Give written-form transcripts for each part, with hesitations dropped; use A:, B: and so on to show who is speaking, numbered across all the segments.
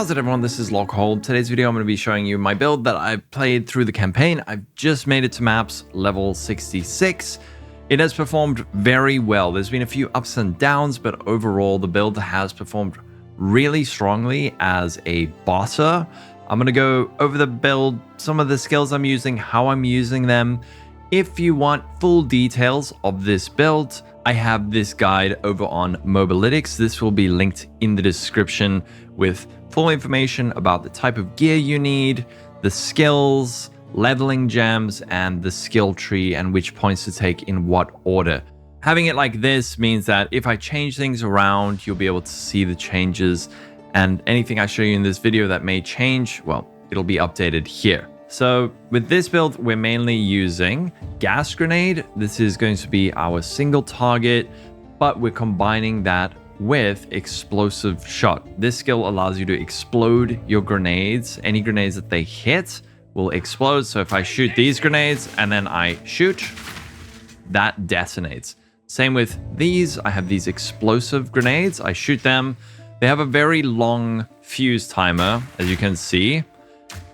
A: How's it everyone, this is Lolcohol. Today's video I'm going to be showing you my build that I've played through the campaign. I've just made it to maps level 66. It has performed very well. There's been a few ups and downs, but overall the build has performed really strongly as a bosser. I'm going to go over the build, some of the skills I'm using, how I'm using them. If you want full details of this build, I have this guide over on Mobalytics. This will be linked in the description with full information about the type of gear you need, the skills, leveling gems, and the skill tree and which points to take in what order. Having it like this means that if I change things around, you'll be able to see the changes, and anything I show you in this video that may change, well, it'll be updated here. So with this build, we're mainly using Gas Grenade. This is going to be our single target, but we're combining that with Explosive Shot. This skill allows you to explode your grenades. Any grenades that they hit will explode. So if I shoot these grenades and then I shoot, that detonates. Same with these. I have these explosive grenades. I shoot them. They have a very long fuse timer, as you can see.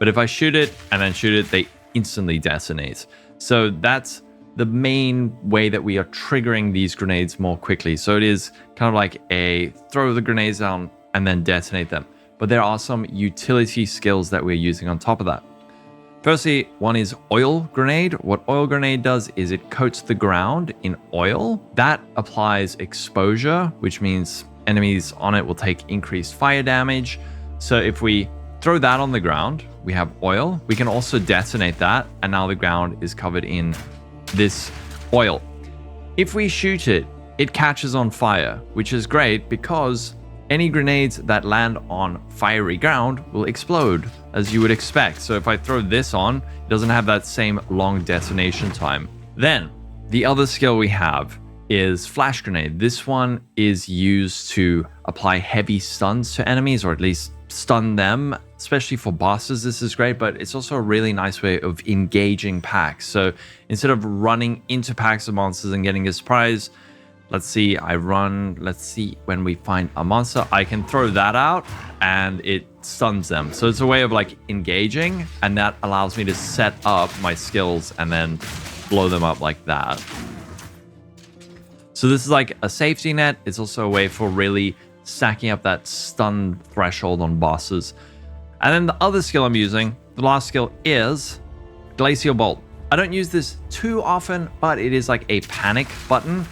A: But if I shoot it and then shoot it, they instantly detonate. So that's the main way that we are triggering these grenades more quickly. So it is kind of like a throw the grenades down and then detonate them. But there are some utility skills that we're using on top of that. Firstly, one is Oil Grenade. What Oil Grenade does is it coats the ground in oil. That applies exposure, which means enemies on it will take increased fire damage. So if we throw that on the ground, we have oil. We can also detonate that, and now the ground is covered in this oil. If we shoot it, it catches on fire, which is great because any grenades that land on fiery ground will explode, as you would expect. So if I throw this on, it doesn't have that same long detonation time. Then, the other skill we have is Flash Grenade. This one is used to apply heavy stuns to enemies, or at least stun them, especially for bosses. This is great, but it's also a really nice way of engaging packs. So instead of running into packs of monsters and getting a surprise, let's see, when we find a monster, I can throw that out and it stuns them. So it's a way of like engaging, and that allows me to set up my skills and then blow them up like that. So this is like a safety net. It's also a way for really stacking up that stun threshold on bosses. And then the other skill I'm using, the last skill, is Glacial Bolt. I don't use this too often, but it is like a panic button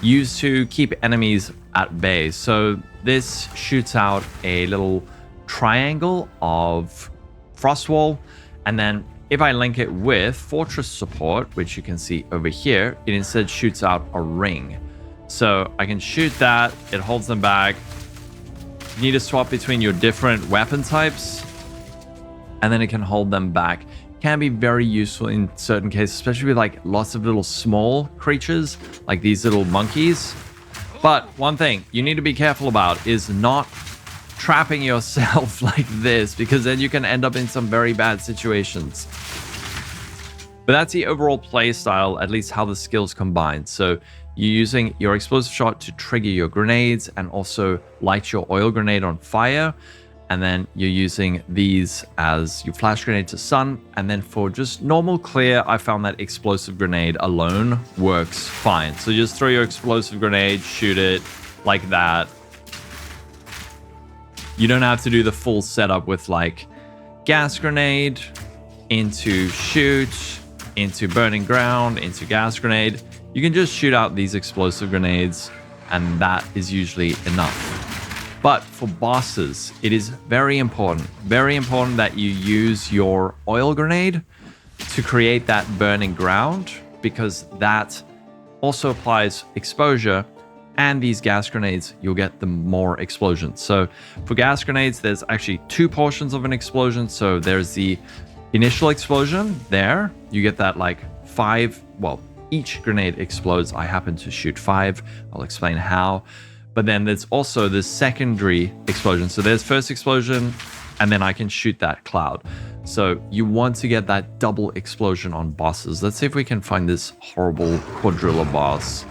A: used to keep enemies at bay. So this shoots out a little triangle of frost wall, and then if I link it with Fortress Support, which you can see over here, it instead shoots out a ring. So I can shoot that, it holds them back. You need to swap between your different weapon types, and then it can hold them back. Can be very useful in certain cases, especially with like lots of little small creatures, like these little monkeys. But one thing you need to be careful about is not trapping yourself like this, because then you can end up in some very bad situations. But that's the overall play style, at least how the skills combine. So you're using your Explosive Shot to trigger your grenades and also light your Oil Grenade on fire. And then you're using these as your Flash Grenade to stun. And then for just normal clear, I found that Explosive Grenade alone works fine. So just throw your Explosive Grenade, shoot it like that. You don't have to do the full setup with like Gas Grenade into shoot, into Burning Ground, into Gas Grenade. You can just shoot out these explosive grenades, and that is usually enough. But for bosses, it is very important that you use your Oil Grenade to create that Burning Ground, because that also applies exposure, and these gas grenades, you'll get the more explosions. So for gas grenades, there's actually two portions of an explosion. So there's the initial explosion there. You get that like 5, well, each grenade explodes. I happen to shoot 5. I'll explain how. But then there's also the secondary explosion. So there's first explosion, and then I can shoot that cloud. So you want to get that double explosion on bosses. Let's see if we can find this horrible quadrilla boss.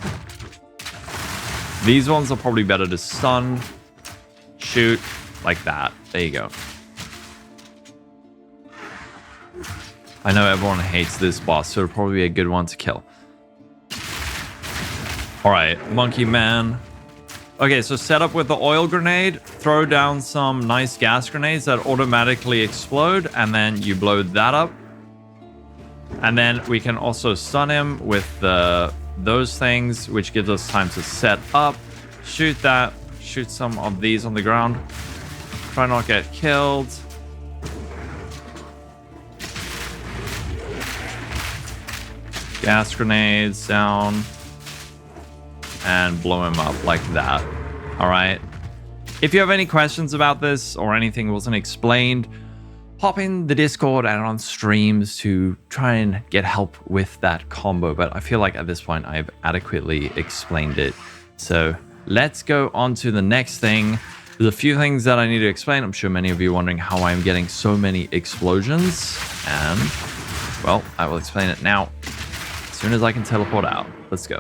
A: These ones are probably better to stun, shoot like that. There you go. I know everyone hates this boss, so it'll probably be a good one to kill. Alright, Monkey Man. Okay, so set up with the oil grenade, throw down some nice gas grenades that automatically explode, and then you blow that up. And then we can also stun him with those things, which gives us time to set up, shoot that, shoot some of these on the ground. Try not to get killed. Gas grenades down. And blow him up like that. All right. If you have any questions about this or anything wasn't explained, hop in the Discord and on streams to try and get help with that combo. But I feel like at this point I've adequately explained it. So let's go on to the next thing. There's a few things that I need to explain. I'm sure many of you are wondering how I'm getting so many explosions. And, well, I will explain it now as soon as I can teleport out. Let's go.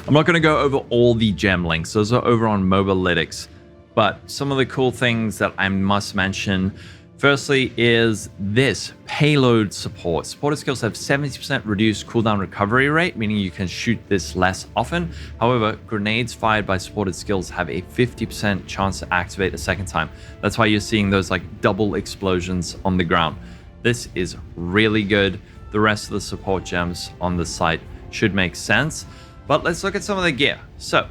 A: I'm not going to go over all the gem links. Those are over on Mobalytics. But some of the cool things that I must mention, firstly, is this Payload Support. Supported skills have 70% reduced cooldown recovery rate, meaning you can shoot this less often. However, grenades fired by supported skills have a 50% chance to activate a second time. That's why you're seeing those like double explosions on the ground. This is really good. The rest of the support gems on the site should make sense. But let's look at some of the gear. So,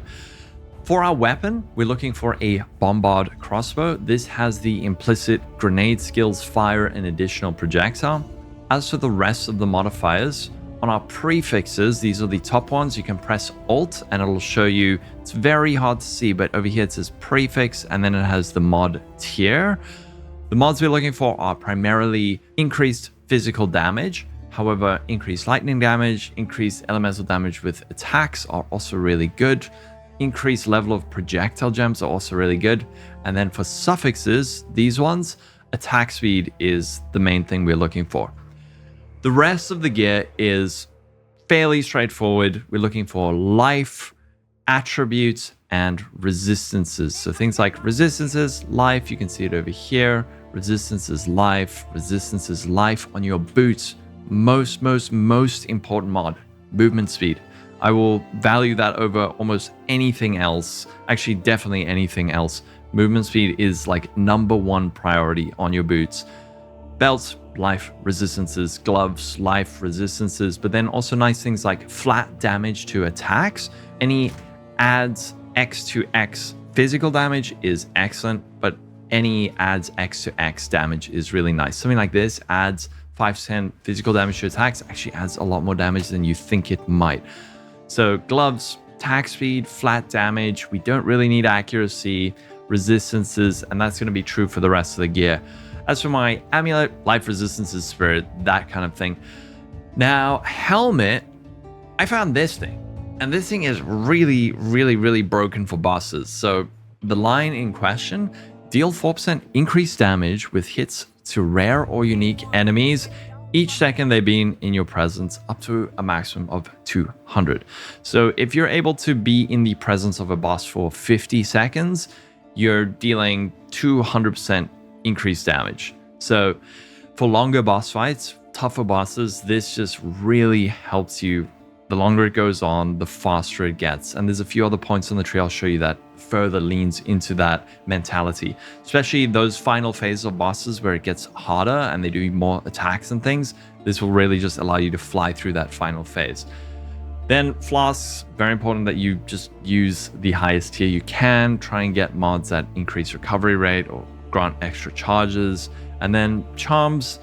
A: for our weapon, we're looking for a Bombard Crossbow. This has the implicit grenade skills, fire, and additional projectile. As for the rest of the modifiers, on our prefixes, these are the top ones. You can press Alt and it'll show you, it's very hard to see, but over here it says prefix and then it has the mod tier. The mods we're looking for are primarily increased physical damage. However, increased lightning damage, increased elemental damage with attacks are also really good. Increased level of projectile gems are also really good. And then for suffixes, these ones, attack speed is the main thing we're looking for. The rest of the gear is fairly straightforward. We're looking for life, attributes, and resistances. So things like resistances, life, you can see it over here. Resistance is life on your boots. Most important mod, movement speed. I will value that over almost anything else. Actually, definitely anything else. Movement speed is like #1 priority on your boots. Belts, life resistances, gloves, life resistances, but then also nice things like flat damage to attacks. Any adds X to X physical damage is excellent, but any adds X to X damage is really nice. Something like this adds 5% physical damage to attacks, actually adds a lot more damage than you think it might. So gloves, attack speed, flat damage. We don't really need accuracy, resistances, and that's going to be true for the rest of the gear. As for my amulet, life resistances, spirit, that kind of thing. Now, helmet, I found this thing, and this thing is really broken for bosses. So the line in question, deal 4% increased damage with hits to rare or unique enemies each second they've been in your presence, up to a maximum of 200. So if you're able to be in the presence of a boss for 50 seconds, you're dealing 200% increased damage. So for longer boss fights, tougher bosses, this just really helps you. The longer it goes on, the faster it gets. And there's a few other points on the tree I'll show you that further leans into that mentality, especially those final phases of bosses where it gets harder and they do more attacks and things. This will really just allow you to fly through that final phase. Then flasks, very important that you just use the highest tier you can. Try and get mods that increase recovery rate or grant extra charges. And then charms,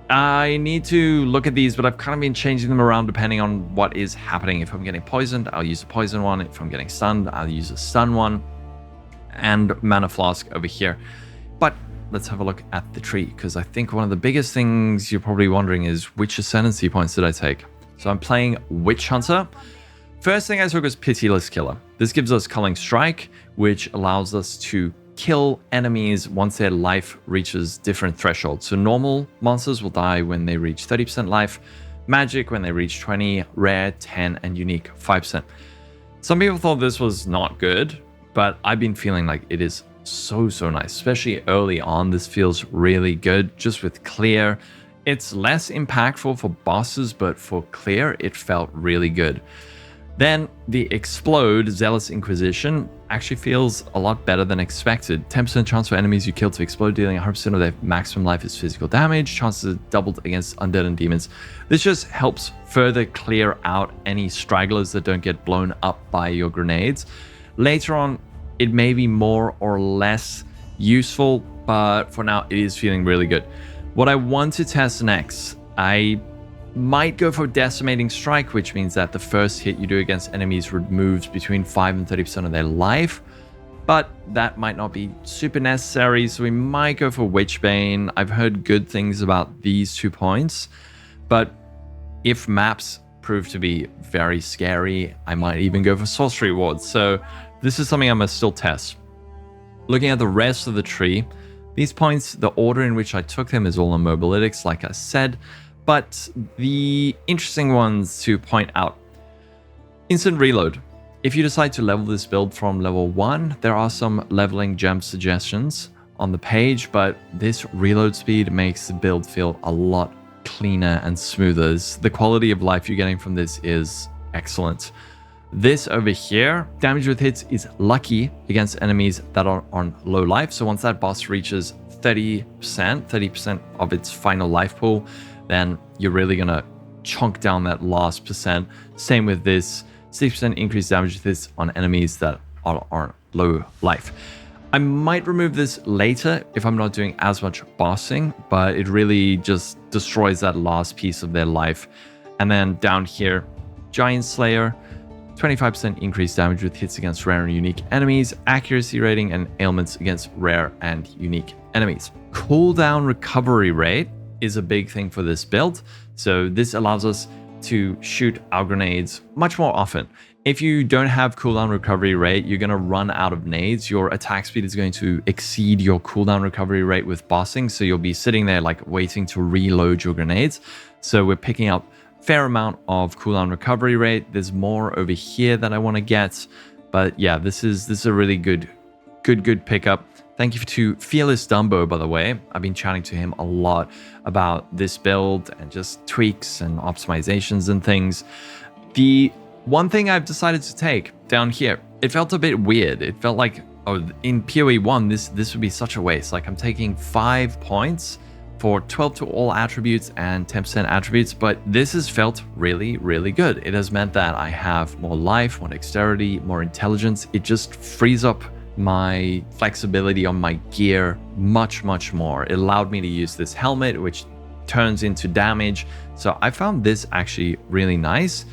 A: I need to look at these, but I've kind of been changing them around depending on what is happening. If I'm getting poisoned, I'll use a poison one. If I'm getting stunned, I'll use a stun one. And mana flask over here. But let's have a look at the tree, because I think one of the biggest things you're probably wondering is which Ascendancy points did I take? So I'm playing Witchhunter. First thing I took was Pitiless Killer. This gives us Culling Strike, which allows us to kill enemies once their life reaches different thresholds. So normal monsters will die when they reach 30% life, magic when they reach 20, rare 10, and unique 5%. Some people thought this was not good, but I've been feeling like it is so nice, especially early on. This feels really good just with clear. It's less impactful for bosses, but for clear, it felt really good. Then the Explode Zealous Inquisition actually feels a lot better than expected. 10% chance for enemies you kill to explode, dealing 100% of their maximum life is physical damage. Chances are doubled against undead and demons. This just helps further clear out any stragglers that don't get blown up by your grenades. Later on, it may be more or less useful, but for now, it is feeling really good. What I want to test next, I might go for Decimating Strike, which means that the first hit you do against enemies removes between 5 and 30% of their life, but that might not be super necessary, so we might go for Witchbane. I've heard good things about these 2 points, but if maps prove to be very scary, I might even go for Sorcery Ward, so this is something I must still test. Looking at the rest of the tree, these points, the order in which I took them is all on Mobilytics, like I said. But the interesting ones to point out. Instant reload. If you decide to level this build from level 1, there are some leveling gem suggestions on the page, but this reload speed makes the build feel a lot cleaner and smoother. The quality of life you're getting from this is excellent. This over here, damage with hits is lucky against enemies that are on low life. So once that boss reaches 30% of its final life pool, then you're really going to chunk down that last percent. Same with this, 6% increased damage with this on enemies that are low life. I might remove this later if I'm not doing as much bossing, but it really just destroys that last piece of their life. And then down here, Giant Slayer, 25% increased damage with hits against rare and unique enemies, accuracy rating, and ailments against rare and unique enemies. Cooldown recovery rate is a big thing for this build. So this allows us to shoot our grenades much more often. If you don't have cooldown recovery rate, you're going to run out of nades. Your attack speed is going to exceed your cooldown recovery rate with bossing. So you'll be sitting there like waiting to reload your grenades. So we're picking up a fair amount of cooldown recovery rate. There's more over here that I want to get. But yeah, this is a really good pickup. Thank you to Fearless Dumbo, by the way. I've been chatting to him a lot about this build and just tweaks and optimizations and things. The one thing I've decided to take down here, it felt a bit weird. It felt like, oh, in PoE 1, this would be such a waste. Like I'm taking 5 points for 12 to all attributes and 10% attributes, but this has felt really good. It has meant that I have more life, more dexterity, more intelligence. It just frees up my flexibility on my gear much more. It allowed me to use this helmet, which turns into damage. So I found this actually really nice.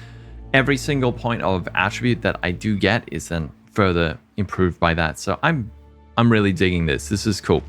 A: Every single point of attribute that I do get is then further improved by that. So I'm really digging this. This is cool.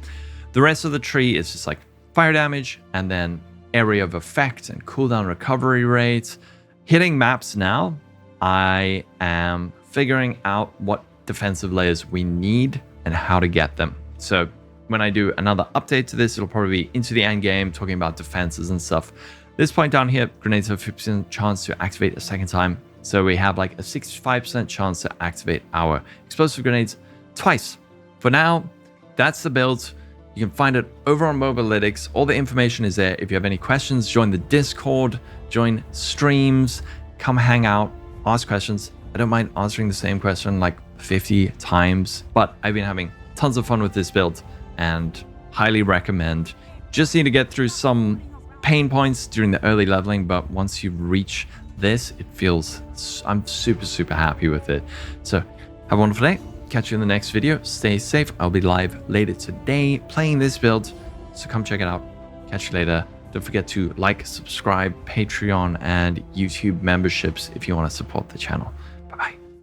A: The rest of the tree is just like fire damage and then area of effect and cooldown recovery rate. Hitting maps now, I am figuring out what defensive layers we need and how to get them. So when I do another update to this, it'll probably be into the end game, talking about defenses and stuff. This point down here, grenades have 50% chance to activate a second time. So we have like a 65% chance to activate our explosive grenades twice. For now, that's the build. You can find it over on Mobilytics. All the information is there. If you have any questions, join the Discord, join streams, come hang out, ask questions. I don't mind answering the same question like 50 times, but I've been having tons of fun with this build and highly recommend. Just need to get through some pain points during the early leveling, but once you reach this, it feels, I'm super happy with it. So have a wonderful day. Catch you in the next video. Stay safe. I'll be live later today playing this build, so come check it out. Catch you later. Don't forget to like, subscribe, Patreon, and YouTube memberships if you want to support the channel.